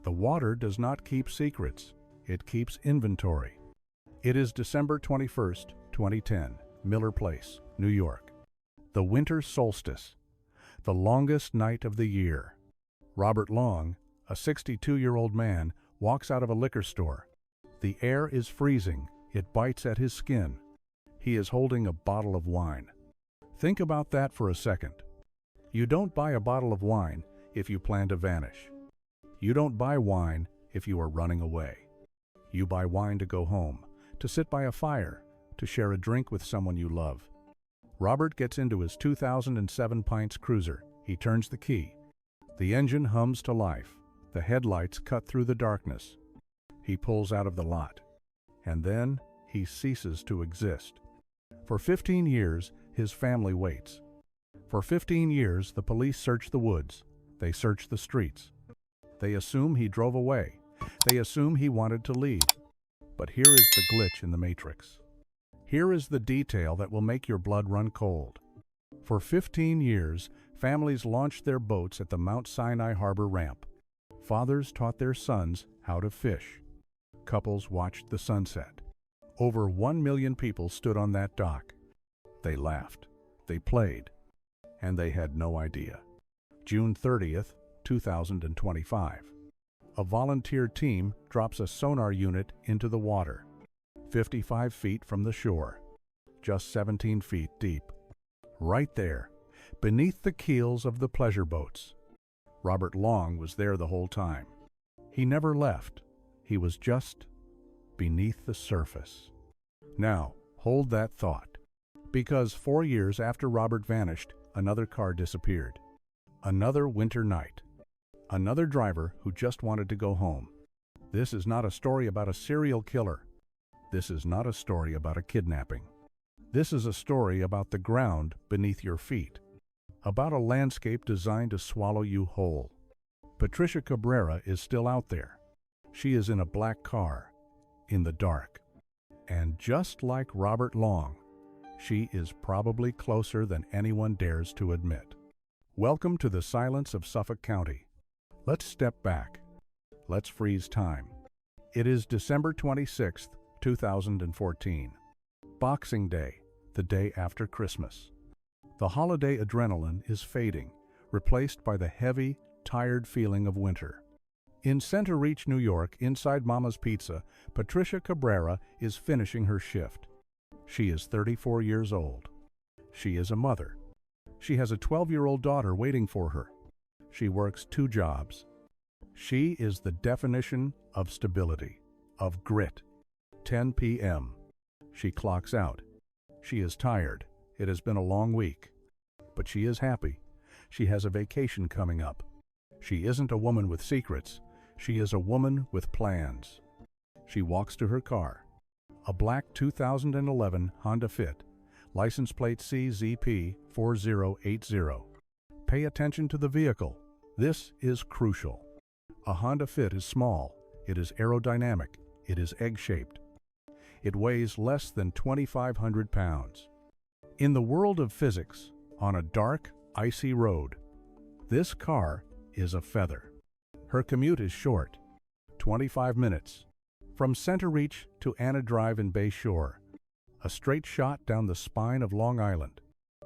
The water does not keep secrets. It keeps inventory. It is December 21st, 2010, Miller Place, New York. The winter solstice, the longest night of the year. Robert Long, a 62-year-old man, walks out of a liquor store. The air is freezing. It bites at his skin. He is holding a bottle of wine. Think about that for a second. You don't buy a bottle of wine if you plan to vanish. You don't buy wine if you are running away. You buy wine to go home, to sit by a fire, to share a drink with someone you love. Robert gets into his 2007 Pints cruiser. He turns the key. The engine hums to life. The headlights cut through the darkness. He pulls out of the lot. And then he ceases to exist. For 15 years, his family waits. For 15 years, the police search the woods. They search the streets. They assume he drove away. They assume he wanted to leave. But here is the glitch in the matrix. Here is the detail that will make your blood run cold. For 15 years, families launched their boats at the Mount Sinai Harbor ramp. Fathers taught their sons how to fish. Couples watched the sunset. Over 1 million people stood on that dock. They laughed. They played. And they had no idea. June 30th, 2025. A volunteer team drops a sonar unit into the water, 55 feet from the shore, just 17 feet deep. Right there, beneath the keels of the pleasure boats. Robert Long was there the whole time. He never left. He was just beneath the surface. Now, hold that thought. Because 4 years after Robert vanished, another car disappeared. Another winter night. Another driver who just wanted to go home. This is not a story about a serial killer. This is not a story about a kidnapping. This is a story about the ground beneath your feet. About a landscape designed to swallow you whole. Patricia Cabrera is still out there. She is in a black car, in the dark. And just like Robert Long, she is probably closer than anyone dares to admit. Welcome to the silence of Suffolk County. Let's step back. Let's freeze time. It is December 26th, 2014. Boxing Day, the day after Christmas. The holiday adrenaline is fading, replaced by the heavy, tired feeling of winter. In Center Reach, New York, inside Mama's Pizza, Patricia Cabrera is finishing her shift. She is 34 years old. She is a mother. She has a 12-year-old daughter waiting for her. She works 2 jobs. She is the definition of stability, of grit. 10 p.m. She clocks out. She is tired. It has been a long week. But she is happy. She has a vacation coming up. She isn't a woman with secrets. She is a woman with plans. She walks to her car. A black 2011 Honda Fit, license plate CZP4080. Pay attention to the vehicle. This is crucial. A Honda Fit is small. It is aerodynamic. It is egg-shaped. It weighs less than 2,500 pounds. In the world of physics, on a dark, icy road, this car is a feather. Her commute is short, 25 minutes, from Center Reach to Anna Drive in Bay Shore, a straight shot down the spine of Long Island.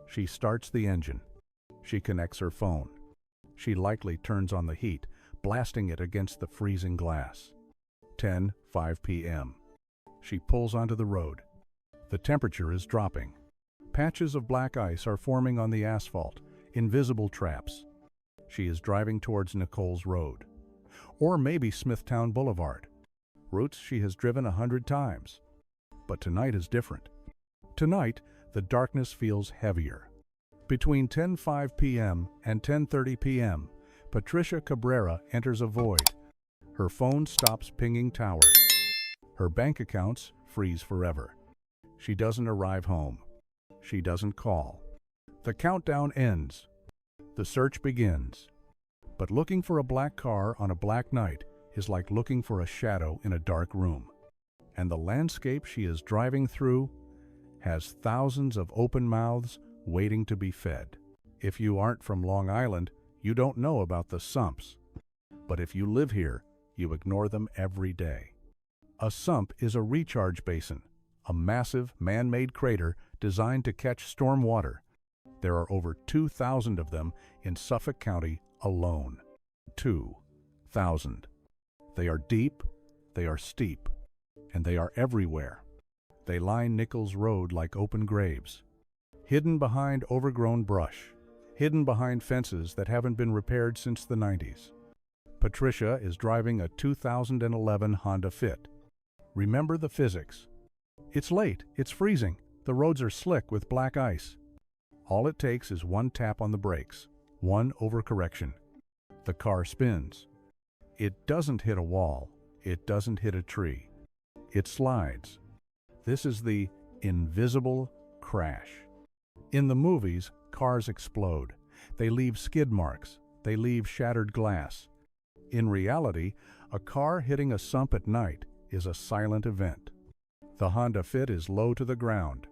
She starts the engine. She connects her phone. She likely turns on the heat, blasting it against the freezing glass. 10:05 p.m. She pulls onto the road. The temperature is dropping. Patches of black ice are forming on the asphalt, invisible traps. She is driving towards Nicolls Road, or maybe Smithtown Boulevard, routes she has driven 100 times. But tonight is different. Tonight, the darkness feels heavier. Between 10:05 p.m. and 10:30 p.m., Patricia Cabrera enters a void. Her phone stops pinging towers. Her bank accounts freeze forever. She doesn't arrive home. She doesn't call. The countdown ends. The search begins. But looking for a black car on a black night is like looking for a shadow in a dark room. And the landscape she is driving through has thousands of open mouths waiting to be fed. If you aren't from Long Island, you don't know about the Sumps. But if you live here, You ignore them every day. A sump is a recharge basin, a massive man-made crater designed to catch storm water. There are over 2,000 of them in Suffolk County alone. 2,000. They are deep, they are steep, and they are everywhere. They line Nicolls Road like open graves, hidden behind overgrown brush, hidden behind fences that haven't been repaired since the 90s. Patricia is driving a 2011 Honda Fit. Remember the physics. It's late, it's freezing, the roads are slick with black ice. All it takes is one tap on the brakes, one overcorrection. The car spins. It doesn't hit a wall, it doesn't hit a tree. It slides. This is the invisible crash. In the movies, cars explode. They leave skid marks. They leave shattered glass. In reality, a car hitting a sump at night is a silent event. The Honda Fit is low to the ground.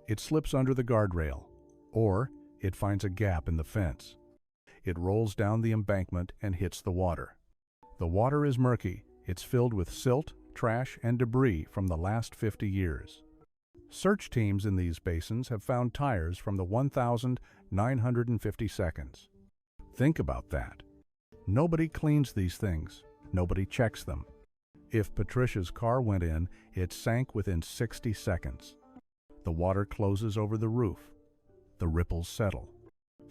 It slips under the guardrail, or it finds a gap in the fence. It rolls down the embankment and hits the water. The water is murky. It's filled with silt, trash, and debris from the last 50 years. Search teams in these basins have found tires from the 1,950 seconds. Think about that. Nobody cleans these things. Nobody checks them. If Patricia's car went in, it sank within 60 seconds. The water closes over the roof. The ripples settle.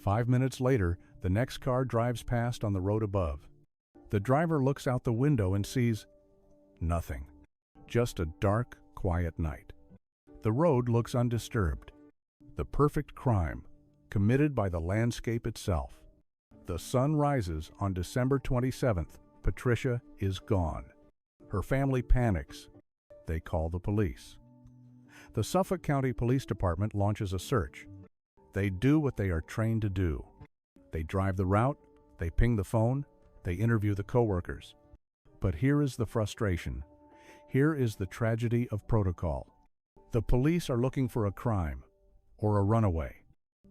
5 minutes later, the next car drives past on the road above. The driver looks out the window and sees nothing. Just a dark, quiet night. The road looks undisturbed. The perfect crime, committed by the landscape itself. The sun rises on December 27th. Patricia is gone. Her family panics. They call the police. The Suffolk County Police Department launches a search. They do what they are trained to do. They drive the route, they ping the phone, they interview the coworkers. But here is the frustration. Here is the tragedy of protocol. The police are looking for a crime or a runaway.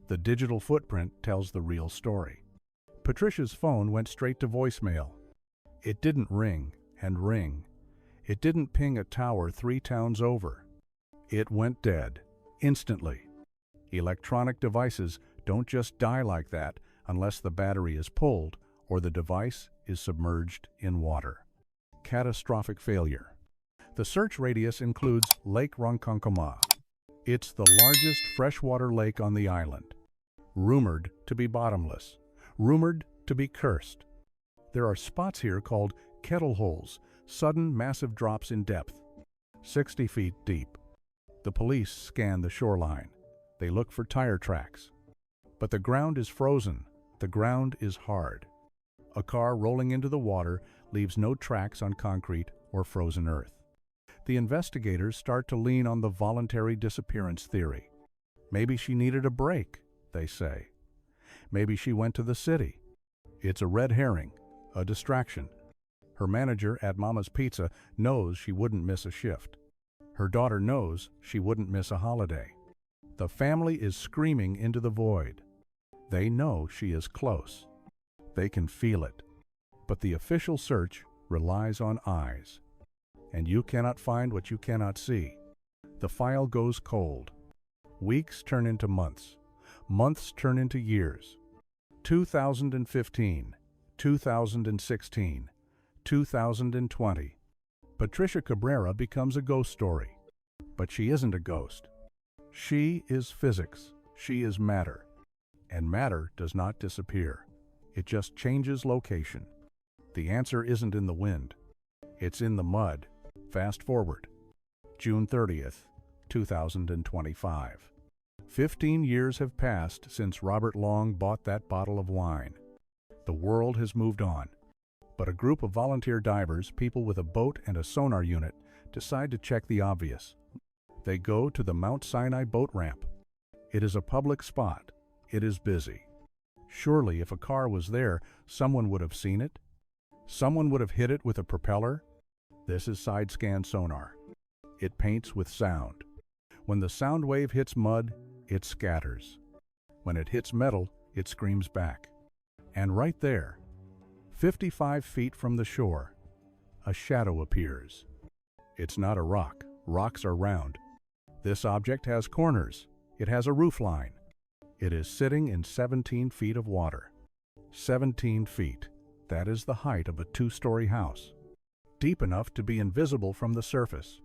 The digital footprint tells the real story. Patricia's phone went straight to voicemail. It didn't ring and ring. It didn't ping a tower 3 towns over. It went dead, instantly. Electronic devices don't just die like that unless the battery is pulled or the device is submerged in water. Catastrophic failure. The search radius includes Lake Ronkonkoma. It's the largest freshwater lake on the island. Rumored to be bottomless. Rumored to be cursed. There are spots here called kettle holes, sudden massive drops in depth, 60 feet deep. The police scan the shoreline. They look for tire tracks. But the ground is frozen. The ground is hard. A car rolling into the water leaves no tracks on concrete or frozen earth. The investigators start to lean on the voluntary disappearance theory. Maybe she needed a break, they say. Maybe she went to the city. It's a red herring, a distraction. Her manager at Mama's Pizza knows she wouldn't miss a shift. Her daughter knows she wouldn't miss a holiday. The family is screaming into the void. They know she is close. They can feel it. But the official search relies on eyes. And you cannot find what you cannot see. The file goes cold. Weeks turn into months. Months turn into years. 2015, 2016, 2020. Patricia Cabrera becomes a ghost story. But she isn't a ghost. She is physics. She is matter. And matter does not disappear. It just changes location. The answer isn't in the wind. It's in the mud. Fast forward. June 30th, 2025. 15 years have passed since Robert Long bought that bottle of wine. The world has moved on. But a group of volunteer divers, people with a boat and a sonar unit, decide to check the obvious. They go to the Mount Sinai boat ramp. It is a public spot. It is busy. Surely, if a car was there, someone would have seen it. Someone would have hit it with a propeller. This is side-scan sonar. It paints with sound. When the sound wave hits mud, it scatters. When it hits metal, it screams back. And right there, 55 feet from the shore, a shadow appears. It's not a rock. Rocks are round. This object has corners. It has a roof line. It is sitting in 17 feet of water. 17 feet. That is the height of a 2-story house. Deep enough to be invisible from the surface.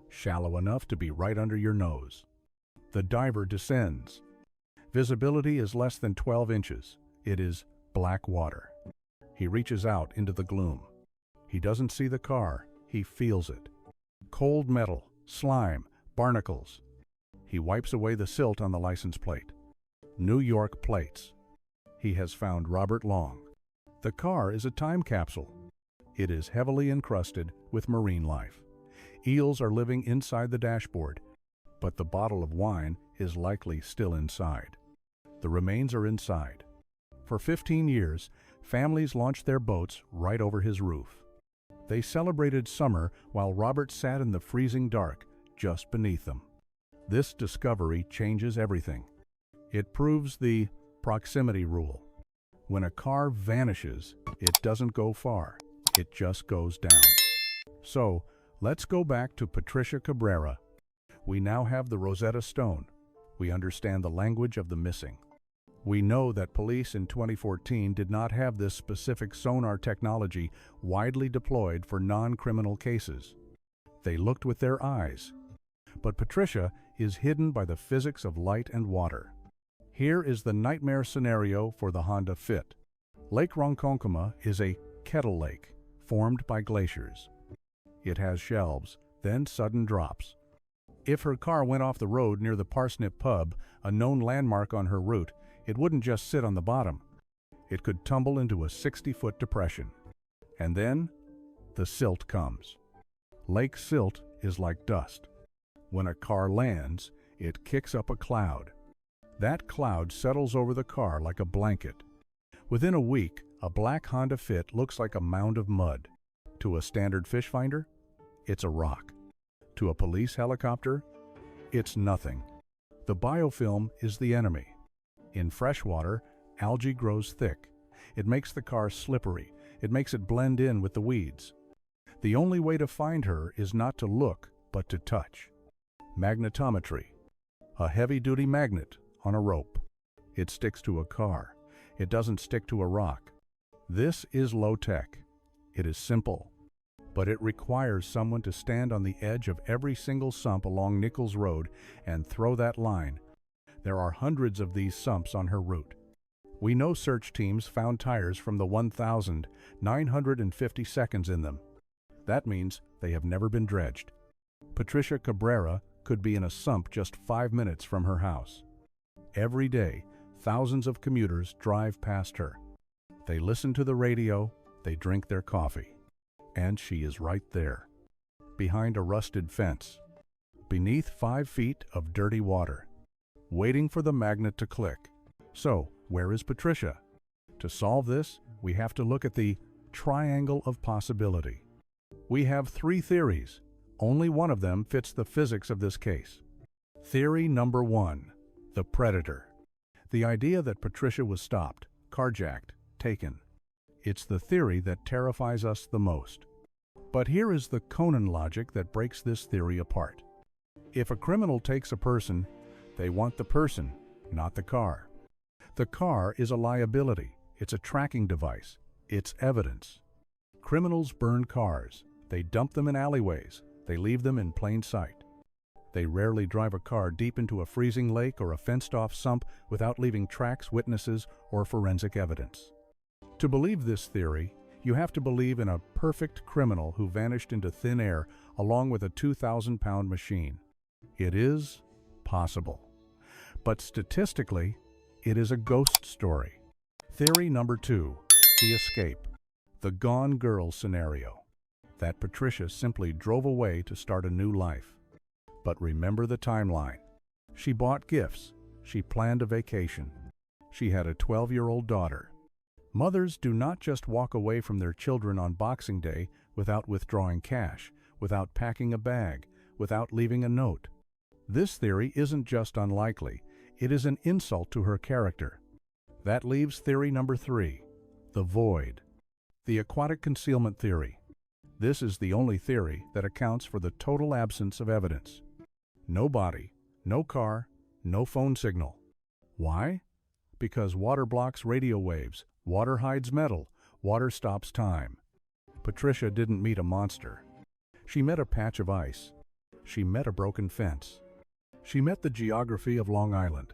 Shallow enough to be right under your nose. The diver descends. Visibility is less than 12 inches. It is black water. He reaches out into the gloom. He doesn't see the car. He feels it. Cold metal, slime, barnacles. He wipes away the silt on the license plate. New York plates. He has found Robert Long. The car is a time capsule. It is heavily encrusted with marine life. Eels are living inside the dashboard, but the bottle of wine is likely still inside. The remains are inside. For 15 years, families launched their boats right over his roof. They celebrated summer while Robert sat in the freezing dark just beneath them. This discovery changes everything. It proves the proximity rule. When a car vanishes, it doesn't go far. It just goes down. So, let's go back to Patricia Cabrera. We now have the Rosetta Stone. We understand the language of the missing. We know that police in 2014 did not have this specific sonar technology widely deployed for non-criminal cases. They looked with their eyes. But Patricia is hidden by the physics of light and water. Here is the nightmare scenario for the Honda Fit. Lake Ronkonkoma is a kettle lake formed by glaciers. It has shelves, then sudden drops. If her car went off the road near the Parsnip Pub, a known landmark on her route, it wouldn't just sit on the bottom. It could tumble into a 60-foot depression. And then, the silt comes. Lake silt is like dust. When a car lands, it kicks up a cloud. That cloud settles over the car like a blanket. Within a week, a black Honda Fit looks like a mound of mud. To a standard fish finder, it's a rock. To a police helicopter, it's nothing. The biofilm is the enemy. In freshwater, algae grows thick. It makes the car slippery. It makes it blend in with the weeds. The only way to find her is not to look, but to touch. Magnetometry. A heavy-duty magnet on a rope. It sticks to a car. It doesn't stick to a rock. This is low-tech. It is simple. But it requires someone to stand on the edge of every single sump along Nicolls Road and throw that line. There are hundreds of these sumps on her route. We know search teams found tires from the 1,950 seconds in them. That means they have never been dredged. Patricia Cabrera could be in a sump just 5 minutes from her house. Every day, thousands of commuters drive past her. They listen to the radio, they drink their coffee. And she is right there, behind a rusted fence, beneath 5 feet of dirty water, waiting for the magnet to click. So, where is Patricia? To solve this, we have to look at the triangle of possibility. We have 3 theories. Only one of them fits the physics of this case. Theory number 1, the predator. The idea that Patricia was stopped, carjacked, taken. It's the theory that terrifies us the most. But here is the Conan logic that breaks this theory apart. If a criminal takes a person, they want the person, not the car. The car is a liability. It's a tracking device. It's evidence. Criminals burn cars. They dump them in alleyways. They leave them in plain sight. They rarely drive a car deep into a freezing lake or a fenced-off sump without leaving tracks, witnesses, or forensic evidence. To believe this theory, you have to believe in a perfect criminal who vanished into thin air along with a 2,000-pound machine. It is possible. But statistically, it is a ghost story. Theory number 2, the escape. The Gone Girl scenario. That Patricia simply drove away to start a new life. But remember the timeline. She bought gifts. She planned a vacation. She had a 12-year-old daughter. Mothers do not just walk away from their children on Boxing Day without withdrawing cash, without packing a bag, without leaving a note. This theory isn't just unlikely, it is an insult to her character. That leaves theory number 3, the void. The aquatic concealment theory. This is the only theory that accounts for the total absence of evidence. No body, no car, no phone signal. Why? Because water blocks radio waves, water hides metal, water stops time. Patricia didn't meet a monster. She met a patch of ice. She met a broken fence. She met the geography of Long Island.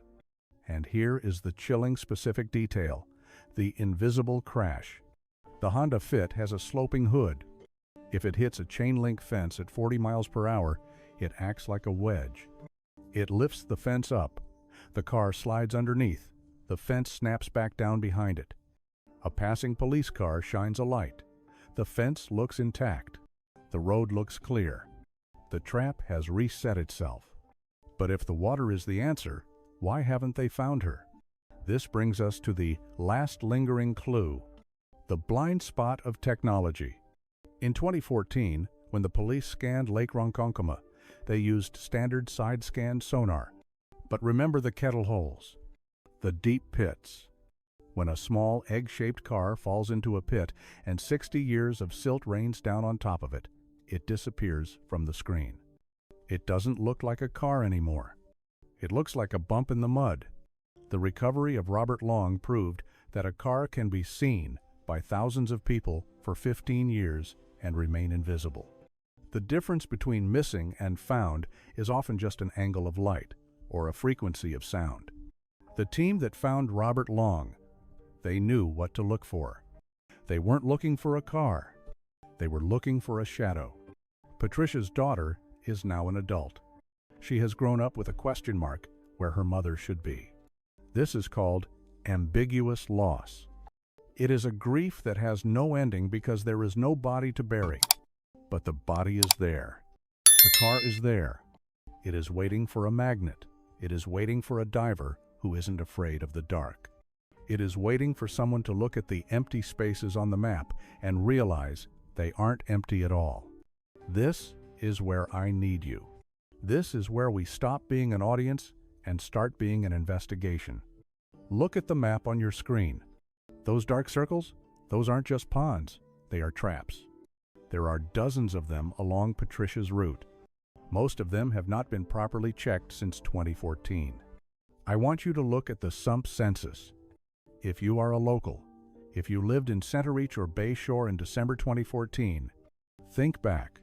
And here is the chilling specific detail: the invisible crash. The Honda Fit has a sloping hood. If it hits a chain-link fence at 40 miles per hour, it acts like a wedge. It lifts the fence up. The car slides underneath. The fence snaps back down behind it. A passing police car shines a light. The fence looks intact. The road looks clear. The trap has reset itself. But if the water is the answer, why haven't they found her? This brings us to the last lingering clue: the blind spot of technology. In 2014, when the police scanned Lake Ronkonkoma, they used standard side-scan sonar. But remember the kettle holes, the deep pits. When a small egg-shaped car falls into a pit and 60 years of silt rains down on top of it, it disappears from the screen. It doesn't look like a car anymore. It looks like a bump in the mud. The recovery of Robert Long proved that a car can be seen by thousands of people for 15 years and remain invisible. The difference between missing and found is often just an angle of light or a frequency of sound. The team that found Robert Long, they knew what to look for. They weren't looking for a car. They were looking for a shadow. Patricia's daughter is now an adult. She has grown up with a question mark where her mother should be. This is called ambiguous loss. It is a grief that has no ending because there is no body to bury. But the body is there. The car is there. It is waiting for a magnet. It is waiting for a diver who isn't afraid of the dark. It is waiting for someone to look at the empty spaces on the map and realize they aren't empty at all. This is where I need you. This is where we stop being an audience and start being an investigation. Look at the map on your screen. Those dark circles, those aren't just ponds, they are traps. There are dozens of them along Patricia's route. Most of them have not been properly checked since 2014. I want you to look at the Sumps census. If you are a local, if you lived in Centereach or Bay Shore in December 2014, think back.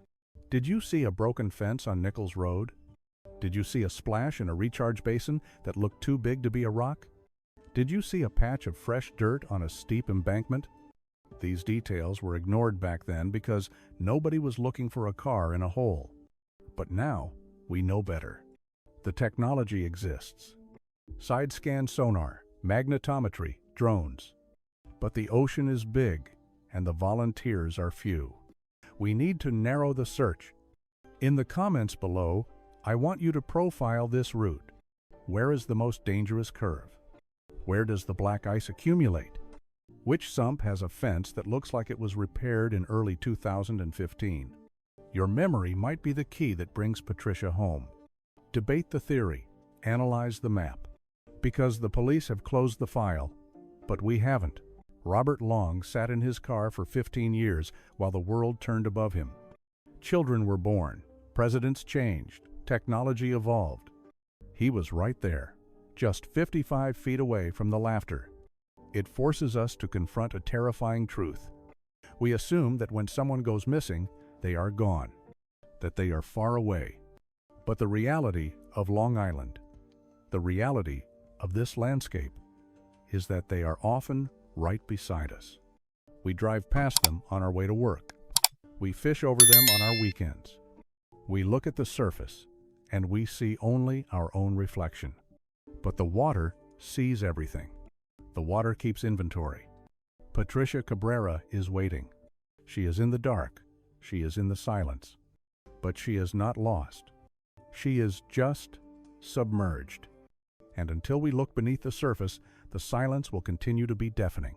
Did you see a broken fence on Nicolls Road? Did you see a splash in a recharge basin that looked too big to be a rock? Did you see a patch of fresh dirt on a steep embankment? These details were ignored back then because nobody was looking for a car in a hole. But now, we know better. The technology exists. Side-scan sonar, magnetometry, drones. But the ocean is big, and the volunteers are few. We need to narrow the search. In the comments below, I want you to profile this route. Where is the most dangerous curve? Where does the black ice accumulate? Which sump has a fence that looks like it was repaired in early 2015? Your memory might be the key that brings Patricia home. Debate the theory. Analyze the map. Because the police have closed the file, but we haven't. Robert Long sat in his car for 15 years while the world turned above him. Children were born. Presidents changed. Technology evolved. He was right there, just 55 feet away from the laughter. It forces us to confront a terrifying truth. We assume that when someone goes missing, they are gone, that they are far away. But the reality of Long Island, the reality of this landscape, is that they are often right beside us. We drive past them on our way to work. We fish over them on our weekends. We look at the surface, and we see only our own reflection. But the water sees everything. The water keeps inventory. Patricia Cabrera is waiting. She is in the dark. She is in the silence. But she is not lost. She is just submerged. And until we look beneath the surface, the silence will continue to be deafening.